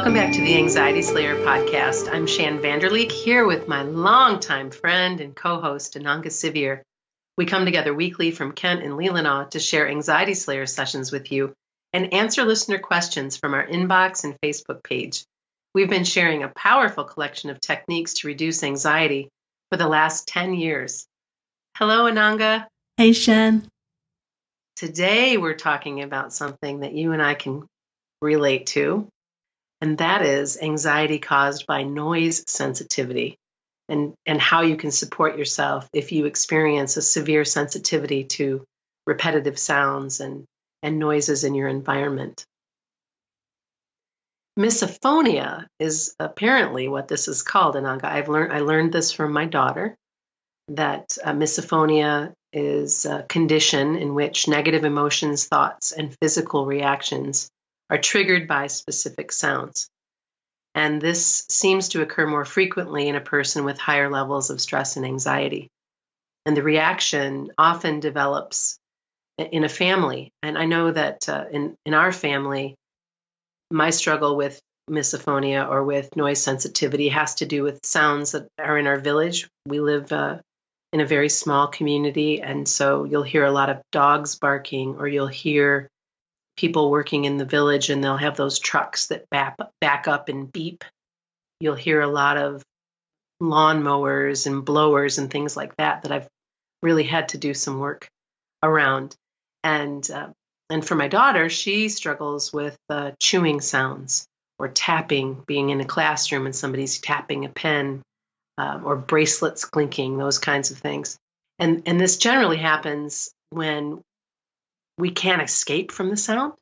Welcome back to the Anxiety Slayer podcast. I'm Shan Vanderleek here with my longtime friend and co-host Ananga Sivir. We come together weekly from Kent and Leelanau to share Anxiety Slayer sessions with you and answer listener questions from our inbox and Facebook page. We've been sharing a powerful collection of techniques to reduce anxiety for the last 10 years. Hello, Ananga. Hey, Shan. Today we're talking about something that you and I can relate to, and that is anxiety caused by noise sensitivity and how you can support yourself if you experience a severe sensitivity to repetitive sounds and noises in your environment. Misophonia is apparently what this is called, Ananga. I learned this from my daughter, that misophonia is a condition in which negative emotions, thoughts, and physical reactions are triggered by specific sounds. And this seems to occur more frequently in a person with higher levels of stress and anxiety. And the reaction often develops in a family. And I know that in our family, my struggle with misophonia or with noise sensitivity has to do with sounds that are in our village. We live in a very small community, and so you'll hear a lot of dogs barking, or you'll hear people working in the village and they'll have those trucks that back up and beep. You'll hear a lot of lawnmowers and blowers and things like that I've really had to do some work around. And for my daughter, she struggles with chewing sounds or tapping, being in a classroom and somebody's tapping a pen, or bracelets clinking, those kinds of things. And this generally happens when we can't escape from the sound.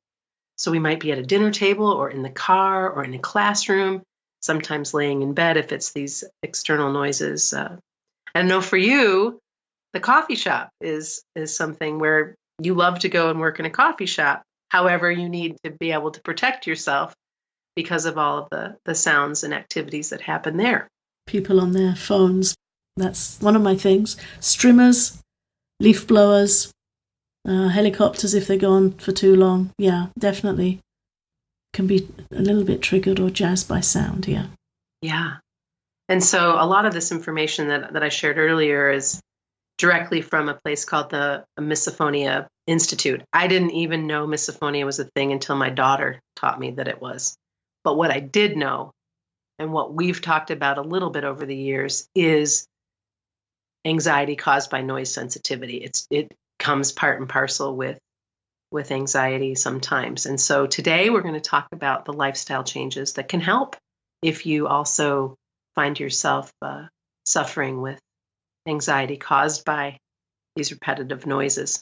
So we might be at a dinner table or in the car or in a classroom, sometimes laying in bed if it's these external noises. I know for you, the coffee shop is something where you love to go and work in a coffee shop. However, you need to be able to protect yourself because of all of the sounds and activities that happen there. People on their phones, that's one of my things. Strimmers, leaf blowers, helicopters if they go on for too long. Yeah, definitely can be a little bit triggered or jazzed by sound, yeah. Yeah. And so a lot of this information that I shared earlier is directly from a place called the Misophonia Institute. I didn't even know misophonia was a thing until my daughter taught me that it was. But what I did know, and what we've talked about a little bit over the years, is anxiety caused by noise sensitivity. It comes part and parcel with anxiety sometimes. And so today we're going to talk about the lifestyle changes that can help if you also find yourself suffering with anxiety caused by these repetitive noises.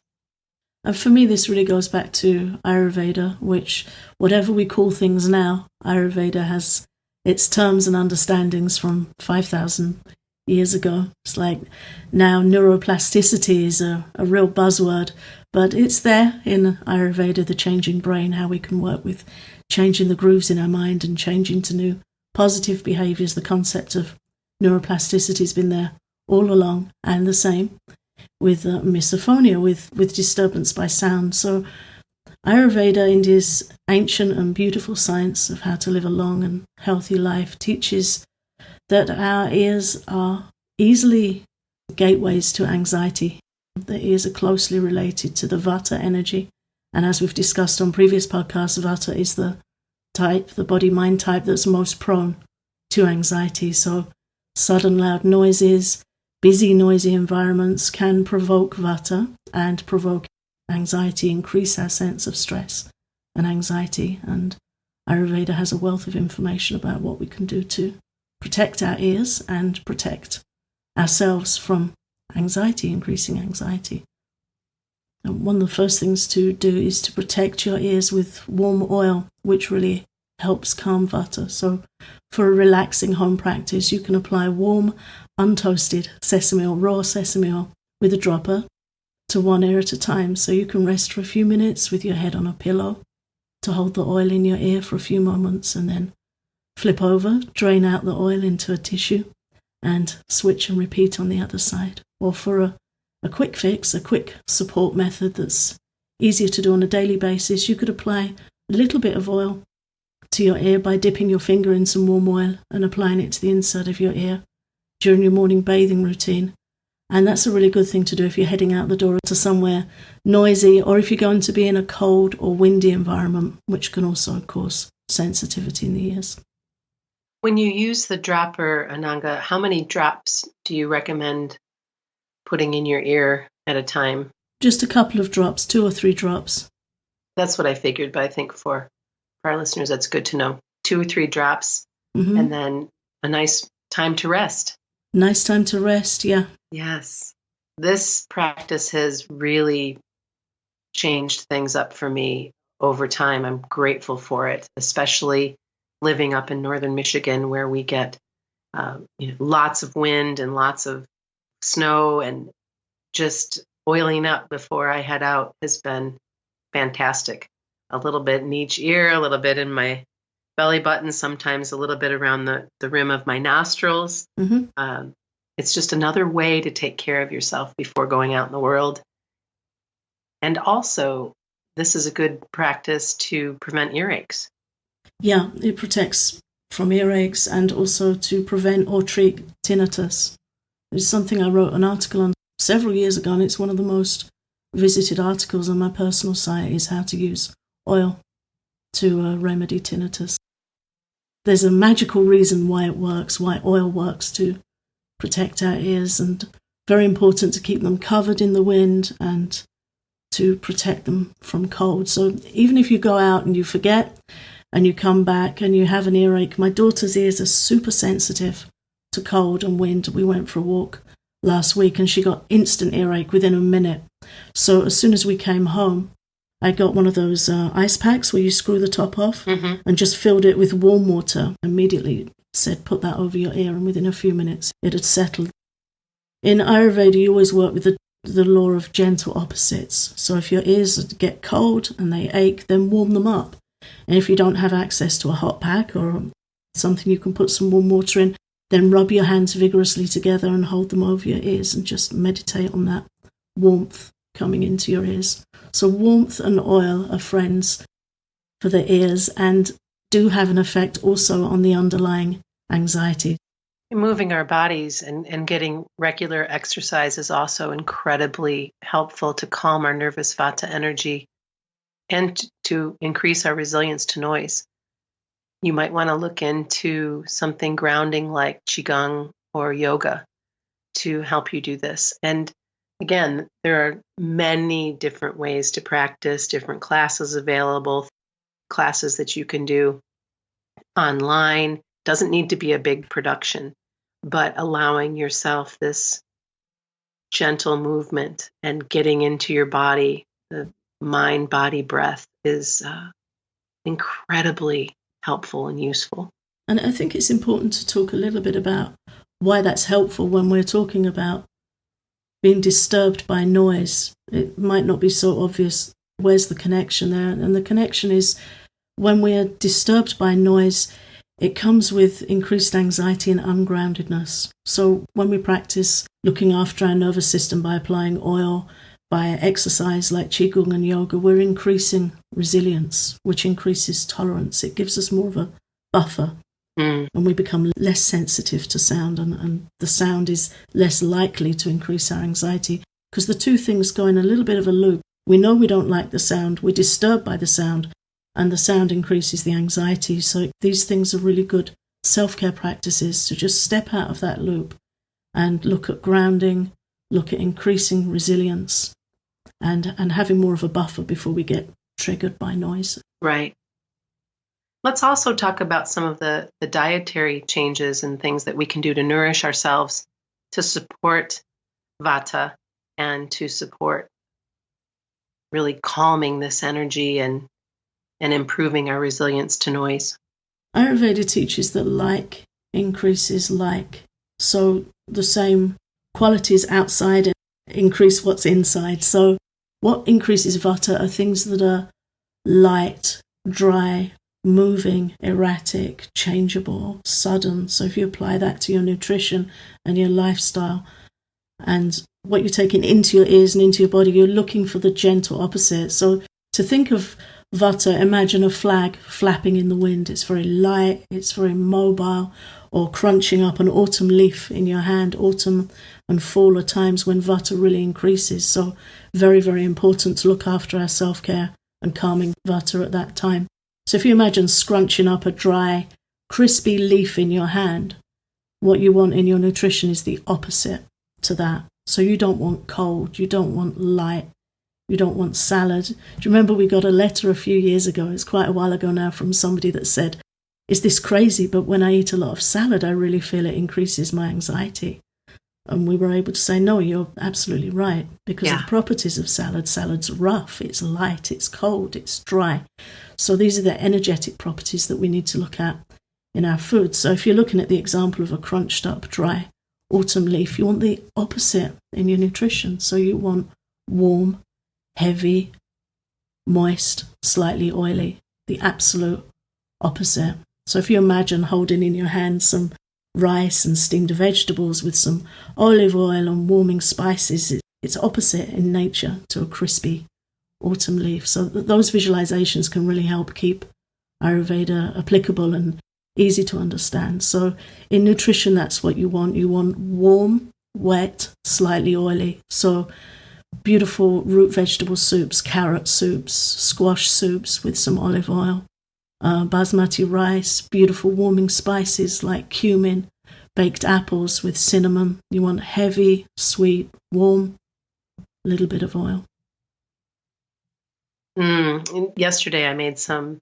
And for me, this really goes back to Ayurveda, which, whatever we call things now, Ayurveda has its terms and understandings from 5,000 years ago. It's like now neuroplasticity is a real buzzword, but it's there in Ayurveda, the changing brain, how we can work with changing the grooves in our mind and changing to new positive behaviors. The concept of neuroplasticity has been there all along, and the same with misophonia, with disturbance by sound. So Ayurveda, India's ancient and beautiful science of how to live a long and healthy life, teaches that our ears are easily gateways to anxiety. The ears are closely related to the Vata energy. And as we've discussed on previous podcasts, Vata is the type, the body-mind type that's most prone to anxiety. So sudden loud noises, busy, noisy environments can provoke Vata and provoke anxiety, increase our sense of stress and anxiety. And Ayurveda has a wealth of information about what we can do to protect our ears and protect ourselves from anxiety, increasing anxiety. And one of the first things to do is to protect your ears with warm oil, which really helps calm Vata. So for a relaxing home practice, you can apply warm, untoasted sesame oil, raw sesame oil, with a dropper to one ear at a time. So you can rest for a few minutes with your head on a pillow to hold the oil in your ear for a few moments, and then flip over, drain out the oil into a tissue, and switch and repeat on the other side. Or for a quick fix, a quick support method that's easier to do on a daily basis, you could apply a little bit of oil to your ear by dipping your finger in some warm oil and applying it to the inside of your ear during your morning bathing routine. And that's a really good thing to do if you're heading out the door to somewhere noisy, or if you're going to be in a cold or windy environment, which can also cause sensitivity in the ears. When you use the dropper, Ananga, how many drops do you recommend putting in your ear at a time? Just a couple of drops, 2 or 3 drops. That's what I figured, but I think for our listeners, that's good to know. 2 or 3 drops, Mm-hmm. and then a nice time to rest. Nice time to rest, yeah. Yes. This practice has really changed things up for me over time. I'm grateful for it, especially living up in northern Michigan, where we get lots of wind and lots of snow, and just oiling up before I head out has been fantastic. A little bit in each ear, a little bit in my belly button, sometimes a little bit around the rim of my nostrils. Mm-hmm. It's just another way to take care of yourself before going out in the world. And also, this is a good practice to prevent earaches. Yeah, it protects from earaches and also to prevent or treat tinnitus. It's something I wrote an article on several years ago, and it's one of the most visited articles on my personal site, is how to use oil to remedy tinnitus. There's a magical reason why it works, why oil works to protect our ears, and very important to keep them covered in the wind and to protect them from cold. So even if you go out and you forget and you come back and you have an earache, my daughter's ears are super sensitive to cold and wind. We went for a walk last week and she got instant earache within a minute. So as soon as we came home, I got one of those ice packs where you screw the top off, Mm-hmm. and just filled it with warm water. Immediately said, put that over your ear, and within a few minutes it had settled. In Ayurveda, you always work with the law of gentle opposites. So if your ears get cold and they ache, then warm them up. And if you don't have access to a hot pack or something you can put some warm water in, then rub your hands vigorously together and hold them over your ears and just meditate on that warmth coming into your ears. So warmth and oil are friends for the ears and do have an effect also on the underlying anxiety. Moving our bodies and getting regular exercise is also incredibly helpful to calm our nervous vata energy and to increase our resilience to noise. You might want to look into something grounding like Qigong or yoga to help you do this. And again, there are many different ways to practice, different classes available, classes that you can do online. Doesn't need to be a big production, but allowing yourself this gentle movement and getting into your body, the mind, body, breath is incredibly helpful and useful. And I think it's important to talk a little bit about why that's helpful when we're talking about being disturbed by noise. It might not be so obvious. Where's the connection there? And the connection is when we are disturbed by noise, it comes with increased anxiety and ungroundedness. So when we practice looking after our nervous system by applying oil, by exercise like Qigong and yoga, we're increasing resilience, which increases tolerance. It gives us more of a buffer, and we become less sensitive to sound, and the sound is less likely to increase our anxiety, because the two things go in a little bit of a loop. We know we don't like the sound, we're disturbed by the sound, and the sound increases the anxiety. So these things are really good self-care practices to just step out of that loop and look at grounding, look at increasing resilience, and having more of a buffer before we get triggered by noise. Right. Let's also talk about some of the dietary changes and things that we can do to nourish ourselves, to support vata, and to support really calming this energy and improving our resilience to noise. Ayurveda teaches that like increases like. So the same qualities outside increase what's inside. So what increases vata are things that are light, dry, moving, erratic, changeable, sudden. So if you apply that to your nutrition and your lifestyle and what you're taking into your ears and into your body, you're looking for the gentle opposite. So to think of Vata, imagine a flag flapping in the wind. It's very light, it's very mobile, or crunching up an autumn leaf in your hand. Autumn and fall are times when Vata really increases. So very, very important to look after our self-care and calming Vata at that time. So if you imagine scrunching up a dry, crispy leaf in your hand, what you want in your nutrition is the opposite to that. So you don't want cold, you don't want light, you don't want salad. Do you remember we got a letter a few years ago, it's quite a while ago now, from somebody that said, is this crazy? But when I eat a lot of salad, I really feel it increases my anxiety. And we were able to say, no, you're absolutely right. Because of the properties of salad. Salad's rough, it's light, it's cold, it's dry. So these are the energetic properties that we need to look at in our food. So if you're looking at the example of a crunched up, dry autumn leaf, you want the opposite in your nutrition. So you want warm, heavy, moist, slightly oily, the absolute opposite. So if you imagine holding in your hand some rice and steamed vegetables with some olive oil and warming spices, it's opposite in nature to a crispy autumn leaf. So those visualizations can really help keep Ayurveda applicable and easy to understand. So in nutrition, that's what you want. You want warm, wet, slightly oily. So beautiful root vegetable soups, carrot soups, squash soups with some olive oil, basmati rice, beautiful warming spices like cumin, baked apples with cinnamon. You want heavy, sweet, warm, a little bit of oil. Yesterday I made some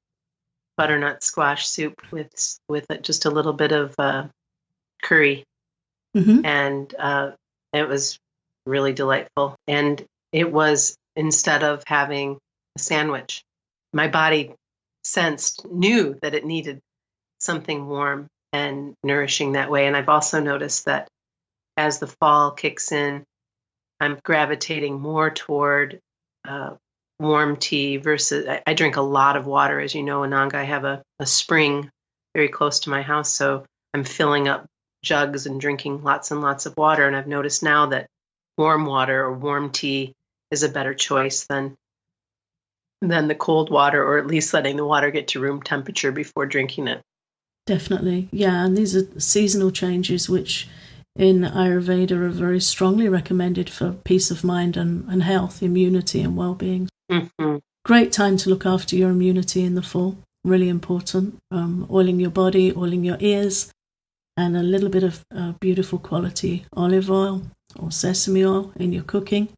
butternut squash soup with just a little bit of curry, and it was really delightful. And it was, instead of having a sandwich, my body knew that it needed something warm and nourishing that way. And I've also noticed that as the fall kicks in, I'm gravitating more toward warm tea versus, I drink a lot of water. As you know, Ananga, I have a spring very close to my house, so I'm filling up jugs and drinking lots and lots of water. And I've noticed now that warm water or warm tea is a better choice than the cold water, or at least letting the water get to room temperature before drinking it. Definitely, yeah. And these are seasonal changes which in Ayurveda are very strongly recommended for peace of mind and health, immunity and well-being. Great time to look after your immunity in the fall, really important. Oiling your body, oiling your ears, and a little bit of beautiful quality olive oil or sesame oil in your cooking,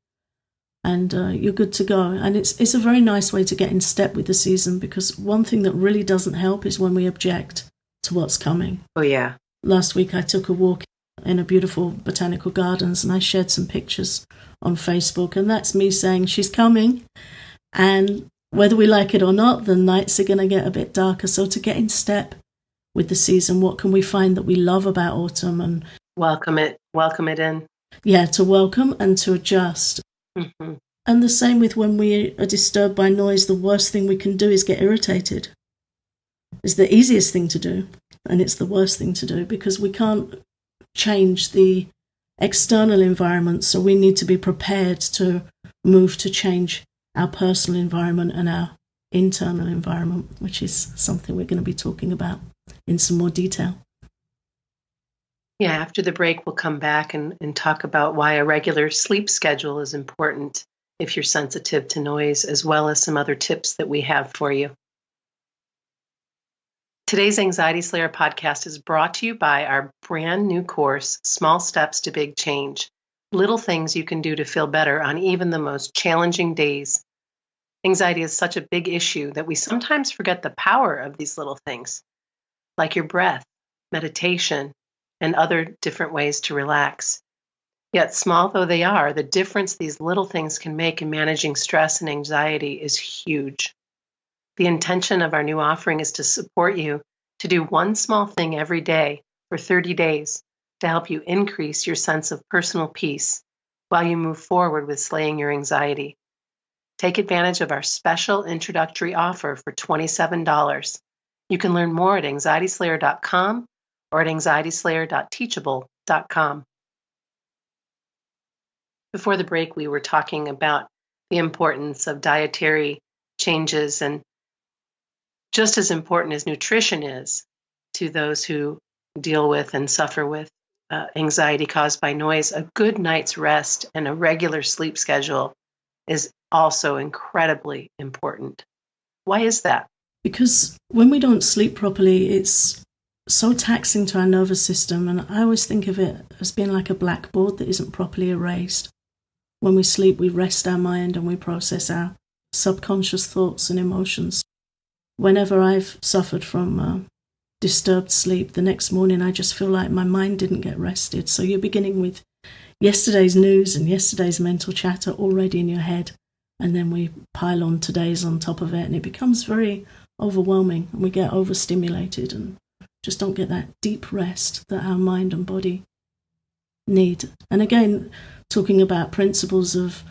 and you're good to go. And it's a very nice way to get in step with the season, because one thing that really doesn't help is when we object to what's coming. Oh, yeah. Last week I took a walk in a beautiful botanical gardens, and I shared some pictures on Facebook, and that's me saying she's coming, and whether we like it or not, the nights are going to get a bit darker. So to get in step with the season, what can we find that we love about autumn, and welcome it in. Yeah, to welcome and to adjust. And the same with when we are disturbed by noise. The worst thing we can do is get irritated. It's the easiest thing to do, and it's the worst thing to do, because we can't change the external environment, so we need to be prepared to move to change our personal environment and our internal environment, which is something we're going to be talking about in some more detail. Yeah, after the break, we'll come back and talk about why a regular sleep schedule is important if you're sensitive to noise, as well as some other tips that we have for you. Today's Anxiety Slayer podcast is brought to you by our brand new course, Small Steps to Big Change, little things you can do to feel better on even the most challenging days. Anxiety is such a big issue that we sometimes forget the power of these little things, like your breath, meditation, and other different ways to relax. Yet small though they are, the difference these little things can make in managing stress and anxiety is huge. The intention of our new offering is to support you to do one small thing every day for 30 days to help you increase your sense of personal peace while you move forward with slaying your anxiety. Take advantage of our special introductory offer for $27. You can learn more at anxietyslayer.com or at anxietyslayer.teachable.com. Before the break, we were talking about the importance of dietary changes and just as important as nutrition is to those who deal with and suffer with anxiety caused by noise, a good night's rest and a regular sleep schedule is also incredibly important. Why is that? Because when we don't sleep properly, it's so taxing to our nervous system. And I always think of it as being like a blackboard that isn't properly erased. When we sleep, we rest our mind and we process our subconscious thoughts and emotions. Whenever I've suffered from disturbed sleep, the next morning I just feel like my mind didn't get rested. So you're beginning with yesterday's news and yesterday's mental chatter already in your head, and then we pile on today's on top of it, and it becomes very overwhelming, and we get overstimulated and just don't get that deep rest that our mind and body need. And again, talking about principles of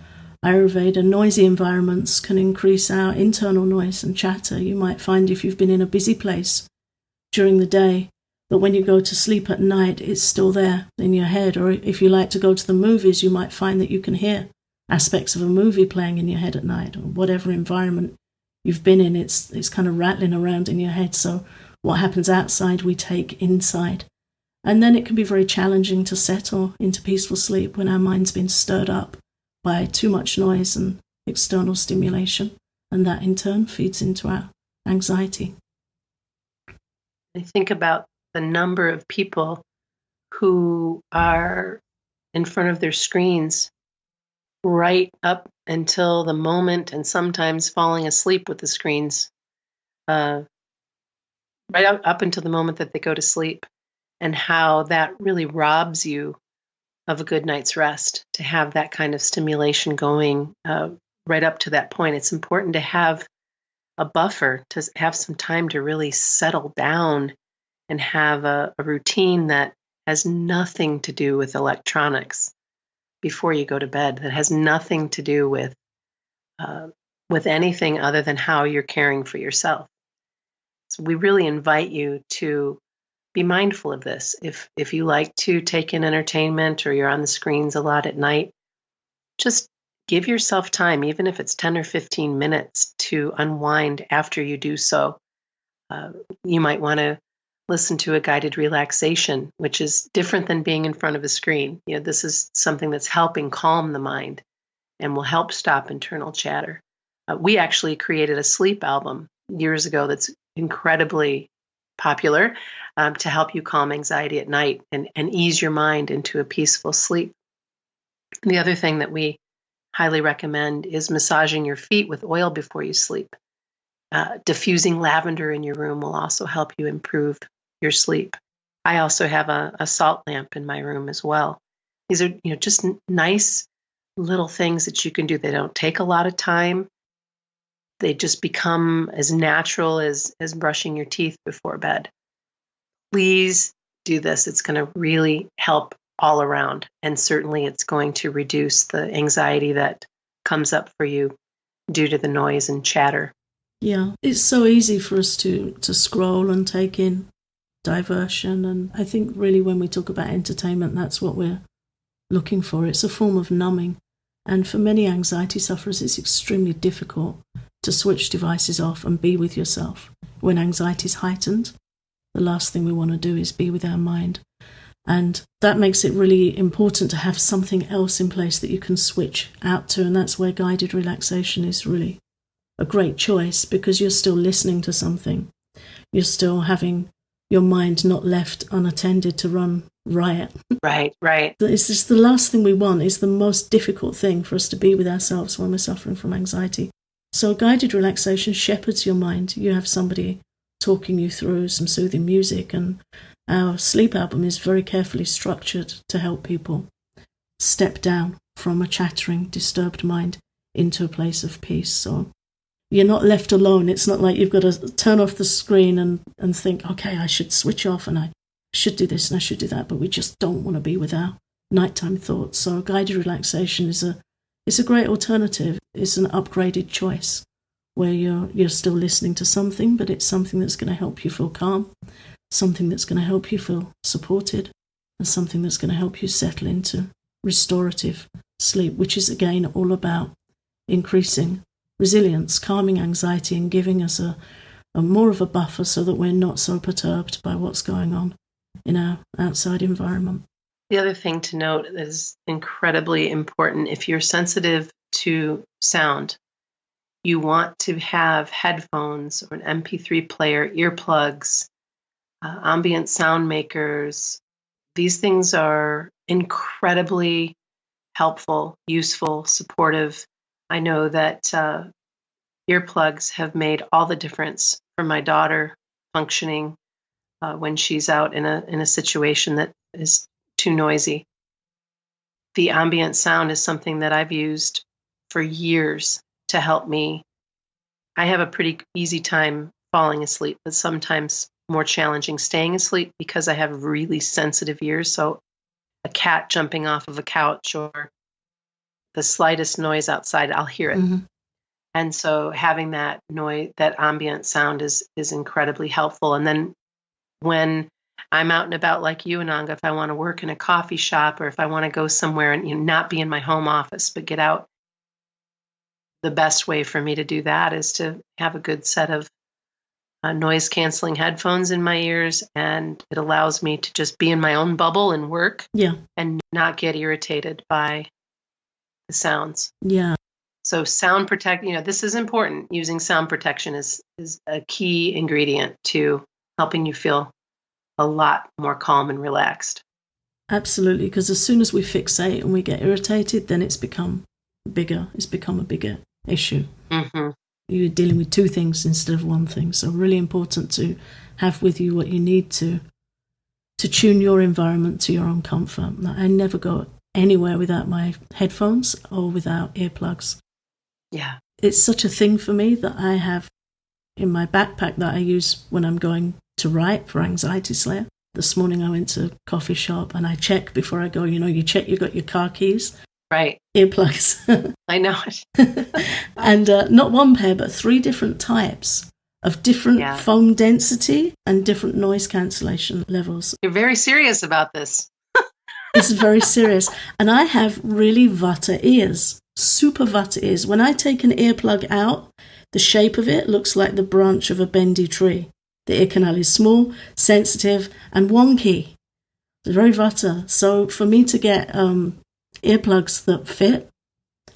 Ayurveda, noisy environments can increase our internal noise and chatter. You might find if you've been in a busy place during the day, that when you go to sleep at night, it's still there in your head. Or if you like to go to the movies, you might find that you can hear aspects of a movie playing in your head at night, or whatever environment you've been in, it's kind of rattling around in your head. So what happens outside, we take inside. And then it can be very challenging to settle into peaceful sleep when our mind's been stirred up by too much noise and external stimulation. And that in turn feeds into our anxiety. I think about the number of people who are in front of their screens right up until the moment, and sometimes falling asleep with the screens, right up until the moment that they go to sleep, and how that really robs you of a good night's rest to have that kind of stimulation going right up to that point. It's important to have a buffer, to have some time to really settle down and have a routine that has nothing to do with electronics before you go to bed, that has nothing to do with anything other than how you're caring for yourself. So we really invite you to be mindful of this. If you like to take in entertainment or you're on the screens a lot at night, just give yourself time, even if it's 10 or 15 minutes, to unwind after you do so. You might want to listen to a guided relaxation, which is different than being in front of a screen. This is something that's helping calm the mind and will help stop internal chatter. We actually created a sleep album years ago that's incredibly popular to help you calm anxiety at night and ease your mind into a peaceful sleep. And the other thing that we highly recommend is massaging your feet with oil before you sleep. Diffusing lavender in your room will also help you improve your sleep. I also have a salt lamp in my room as well. These are just nice little things that you can do. They don't take a lot of time. They just become as natural as brushing your teeth before bed. Please do this. It's going to really help all around. And certainly it's going to reduce the anxiety that comes up for you due to the noise and chatter. Yeah, it's so easy for us to scroll and take in diversion. And I think really when we talk about entertainment, that's what we're looking for. It's a form of numbing. And for many anxiety sufferers, it's extremely difficult to switch devices off and be with yourself. When anxiety is heightened, the last thing we want to do is be with our mind. And that makes it really important to have something else in place that you can switch out to. And that's where guided relaxation is really a great choice, because you're still listening to something. You're still having your mind not left unattended to run riot. Right. It's just the last thing we want. Is the most difficult thing for us to be with ourselves when we're suffering from anxiety. So guided relaxation shepherds your mind. You have somebody talking you through some soothing music, and our sleep album is very carefully structured to help people step down from a chattering, disturbed mind into a place of peace. So you're not left alone. It's not like you've got to turn off the screen and think, okay, I should switch off and I should do this and I should do that, but we just don't want to be with our nighttime thoughts. So guided relaxation is a great alternative. It's an upgraded choice where you're still listening to something, but it's something that's going to help you feel calm, something that's going to help you feel supported, and something that's going to help you settle into restorative sleep, which is again all about increasing resilience, calming anxiety, and giving us a more of a buffer so that we're not so perturbed by what's going on in our outside environment. The other thing to note is incredibly important. If you're sensitive to sound, you want to have headphones or an MP3 player, earplugs, ambient sound makers. These things are incredibly helpful, useful, supportive. I know that earplugs have made all the difference for my daughter functioning when she's out in a situation that is too noisy. The ambient sound is something that I've used for years to help me. I have a pretty easy time falling asleep, but sometimes more challenging staying asleep because I have really sensitive ears. So a cat jumping off of a couch or the slightest noise outside, I'll hear it. Mm-hmm. And so having that noise, that ambient sound is incredibly helpful. And then when I'm out and about like you, Ananga, if I want to work in a coffee shop or if I want to go somewhere and not be in my home office, but get out, the best way for me to do that is to have a good set of noise canceling headphones in my ears. And it allows me to just be in my own bubble and work and not get irritated by the sounds. Yeah. So sound protect, this is important. Using sound protection is a key ingredient to helping you feel a lot more calm and relaxed. Absolutely, because as soon as we fixate and we get irritated, then it's become bigger. It's become a bigger issue. Mm-hmm. You're dealing with two things instead of one thing. So really important to have with you what you need to tune your environment to your own comfort. I never go anywhere without my headphones or without earplugs. Yeah. It's such a thing for me that I have in my backpack that I use when I'm going to write for Anxiety Slayer. This morning I went to a coffee shop and I check before I go, you check you got your car keys. Right. Earplugs. I know it. And not one pair, but 3 different types of different foam density and different noise cancellation levels. You're very serious about this. It's very serious. And I have really Vata ears, super Vata ears. When I take an earplug out, the shape of it looks like the branch of a bendy tree. The ear canal is small, sensitive, and wonky. It's very Vata. So for me to get earplugs that fit,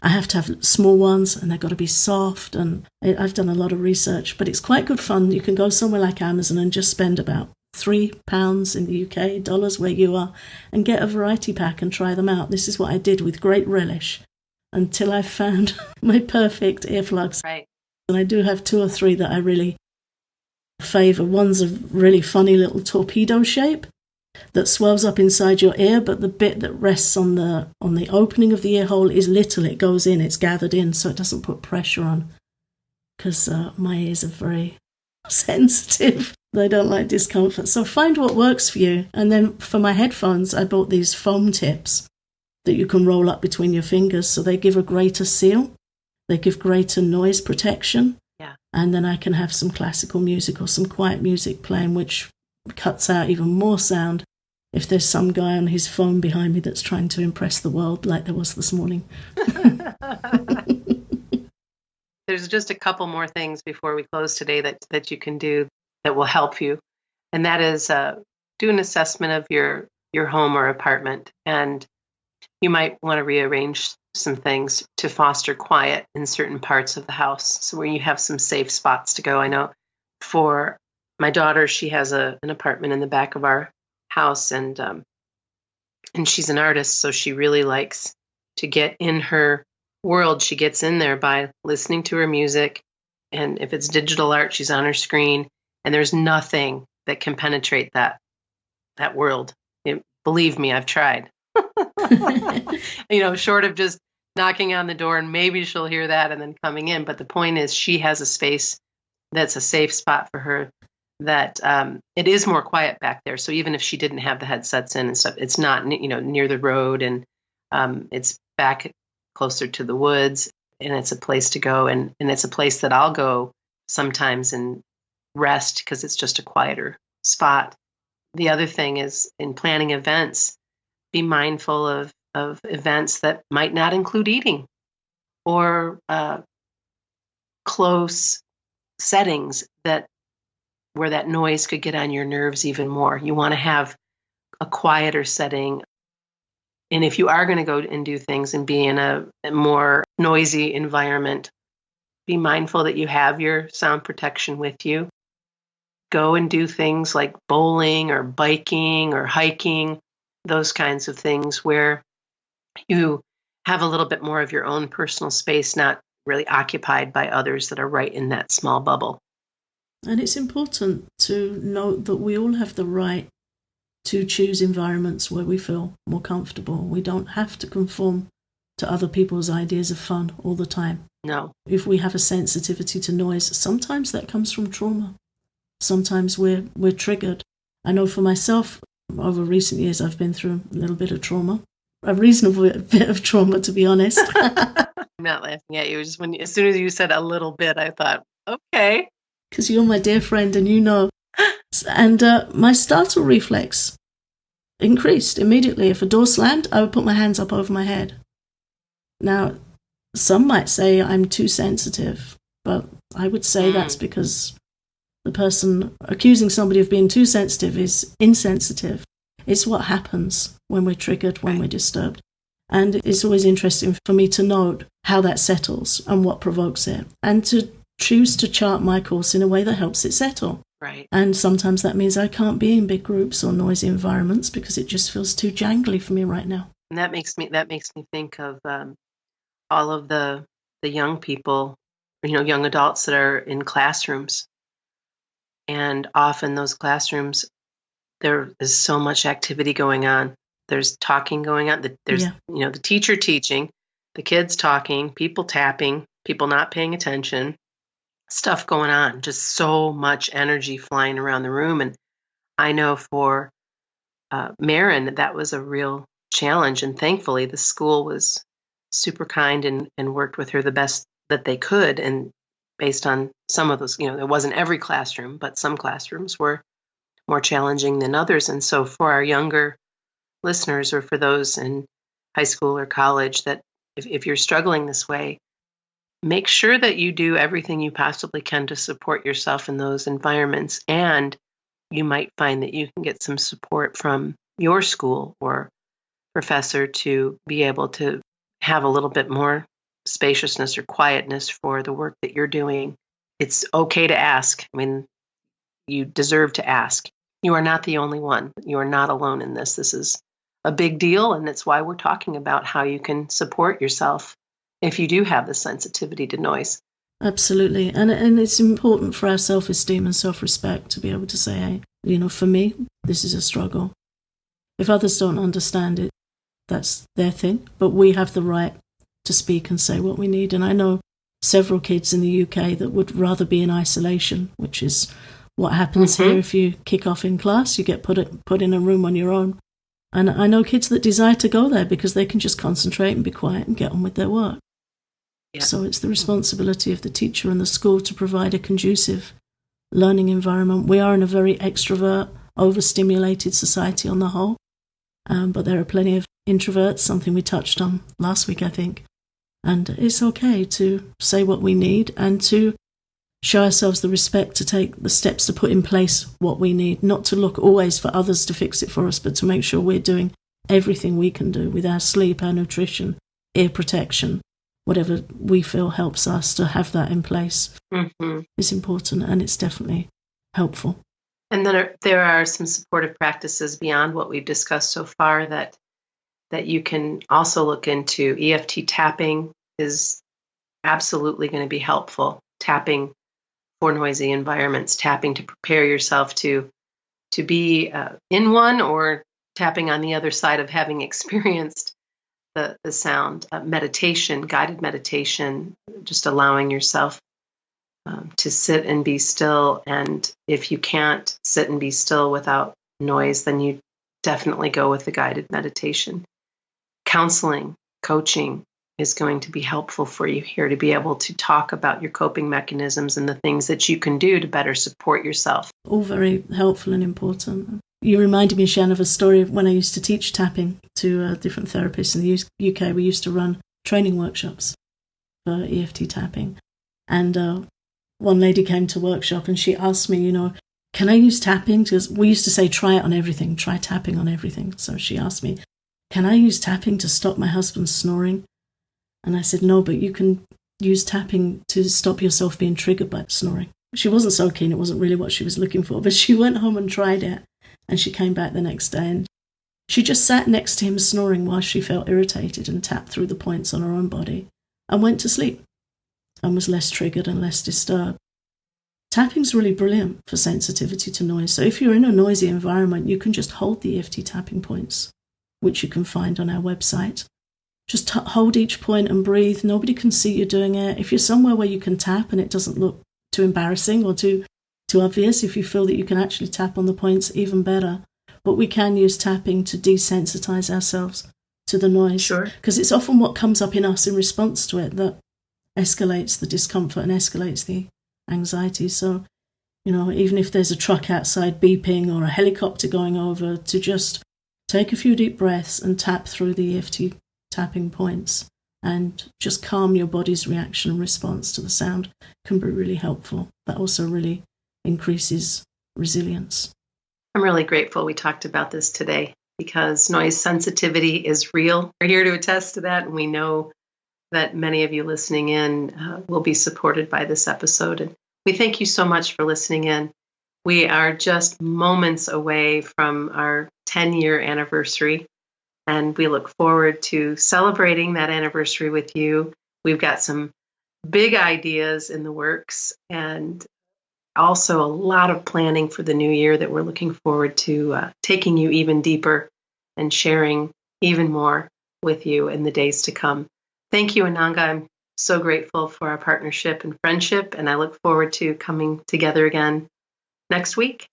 I have to have small ones and they've got to be soft. And I've done a lot of research, but it's quite good fun. You can go somewhere like Amazon and just spend about £3 in the UK, dollars where you are, and get a variety pack and try them out. This is what I did with great relish until I found my perfect earplugs. Right. And I do have 2 or 3 that I really favour. One's a really funny little torpedo shape that swells up inside your ear, but the bit that rests on the opening of the ear hole is little. It goes in, it's gathered in, so it doesn't put pressure on. Because my ears are very sensitive. They don't like discomfort. So find what works for you. And then for my headphones, I bought these foam tips that you can roll up between your fingers, so they give a greater seal. They give greater noise protection. Yeah. And then I can have some classical music or some quiet music playing, which cuts out even more sound if there's some guy on his phone behind me that's trying to impress the world like there was this morning. There's just a couple more things before we close today that you can do that will help you. And that is do an assessment of your home or apartment. And you might want to rearrange some things to foster quiet in certain parts of the house. So where you have some safe spots to go. I know for my daughter, she has an apartment in the back of our house, and she's an artist, so she really likes to get in her world. She gets in there by listening to her music, and if it's digital art, she's on her screen, and there's nothing that can penetrate that world. Believe me, I've tried. Short of just knocking on the door and maybe she'll hear that and then coming in. But the point is, she has a space that's a safe spot for her, that it is more quiet back there. So even if she didn't have the headsets in and stuff, it's not, near the road, and it's back closer to the woods, and it's a place to go. And it's a place that I'll go sometimes and rest because it's just a quieter spot. The other thing is, in planning events, be mindful of events that might not include eating or close settings that where that noise could get on your nerves even more. You want to have a quieter setting. And if you are going to go and do things and be in a more noisy environment, be mindful that you have your sound protection with you. Go and do things like bowling or biking or hiking, those kinds of things where you have a little bit more of your own personal space, not really occupied by others that are right in that small bubble. And it's important to note that we all have the right to choose environments where we feel more comfortable. We don't have to conform to other people's ideas of fun all the time. No. If we have a sensitivity to noise, sometimes that comes from trauma. Sometimes we're triggered. I know for myself, over recent years, I've been through a little bit of trauma, a reasonable bit of trauma, to be honest. I'm not laughing at you. Just as soon as you said a little bit, I thought, okay. Because you're my dear friend and you know. And my startle reflex increased immediately. If a door slammed, I would put my hands up over my head. Now, some might say I'm too sensitive, but I would say that's because the person accusing somebody of being too sensitive is insensitive. It's what happens when we're triggered, when we're disturbed. And it's always interesting for me to note how that settles and what provokes it, and to choose to chart my course in a way that helps it settle. Right. And sometimes that means I can't be in big groups or noisy environments because it just feels too jangly for me right now. And that makes me think of all of the young people, young adults that are in classrooms. And often those classrooms, there is so much activity going on. There's talking going on. There's the teacher teaching, the kids talking, people tapping, people not paying attention, stuff going on. Just so much energy flying around the room. And I know for Marin, that was a real challenge. And thankfully, the school was super kind and worked with her the best that they could. And based on some of those, it wasn't every classroom, but some classrooms were more challenging than others. And so for our younger listeners, or for those in high school or college, that if you're struggling this way, make sure that you do everything you possibly can to support yourself in those environments. And you might find that you can get some support from your school or professor to be able to have a little bit more spaciousness or quietness for the work that you're doing. It's okay to ask. I mean, you deserve to ask. You are not the only one. You are not alone in this. This is a big deal, and it's why we're talking about how you can support yourself if you do have the sensitivity to noise. Absolutely. And it's important for our self-esteem and self-respect to be able to say, hey, for me, this is a struggle. If others don't understand it, that's their thing. But we have the right to speak and say what we need. And I know several kids in the UK that would rather be in isolation, which is what happens here if you kick off in class. You get put in a room on your own. And I know kids that desire to go there because they can just concentrate and be quiet and get on with their work. Yeah. So it's the responsibility of the teacher and the school to provide a conducive learning environment. We are in a very extrovert, overstimulated society on the whole, but there are plenty of introverts, something we touched on last week, I think. And it's okay to say what we need and to show ourselves the respect to take the steps to put in place what we need, not to look always for others to fix it for us, but to make sure we're doing everything we can do with our sleep, our nutrition, ear protection, whatever we feel helps us to have that in place. It's important, and it's definitely helpful. And then there are some supportive practices beyond what we've discussed so far that you can also look into. EFT tapping is absolutely going to be helpful. Tapping for noisy environments, tapping to prepare yourself to be in one, or tapping on the other side of having experienced the sound. Meditation, guided meditation, just allowing yourself to sit and be still. And if you can't sit and be still without noise, then you definitely go with the guided meditation. Counseling, coaching is going to be helpful for you here to be able to talk about your coping mechanisms and the things that you can do to better support yourself. All very helpful and important. You reminded me, Shan, of a story of when I used to teach tapping to different therapists in the UK. We used to run training workshops for EFT tapping. And one lady came to workshop and she asked me, can I use tapping? Because we used to say, try it on everything, try tapping on everything. So she asked me, can I use tapping to stop my husband snoring? And I said, no, but you can use tapping to stop yourself being triggered by snoring. She wasn't so keen. It wasn't really what she was looking for, but she went home and tried it. And she came back the next day and she just sat next to him snoring while she felt irritated and tapped through the points on her own body and went to sleep and was less triggered and less disturbed. Tapping's really brilliant for sensitivity to noise. So if you're in a noisy environment, you can just hold the EFT tapping points, which you can find on our website. Just hold each point and breathe. Nobody can see you doing it. If you're somewhere where you can tap and it doesn't look too embarrassing or too obvious, if you feel that you can actually tap on the points, even better. But we can use tapping to desensitize ourselves to the noise. Sure. Because it's often what comes up in us in response to it that escalates the discomfort and escalates the anxiety. So, even if there's a truck outside beeping or a helicopter going over, to just take a few deep breaths and tap through the EFT tapping points and just calm your body's reaction and response to the sound can be really helpful. That also really increases resilience. I'm really grateful we talked about this today because noise sensitivity is real. We're here to attest to that, and we know that many of you listening in will be supported by this episode. And we thank you so much for listening in. We are just moments away from our 10-year anniversary, and we look forward to celebrating that anniversary with you. We've got some big ideas in the works and also a lot of planning for the new year that we're looking forward to taking you even deeper and sharing even more with you in the days to come. Thank you, Ananga. I'm so grateful for our partnership and friendship, and I look forward to coming together again next week.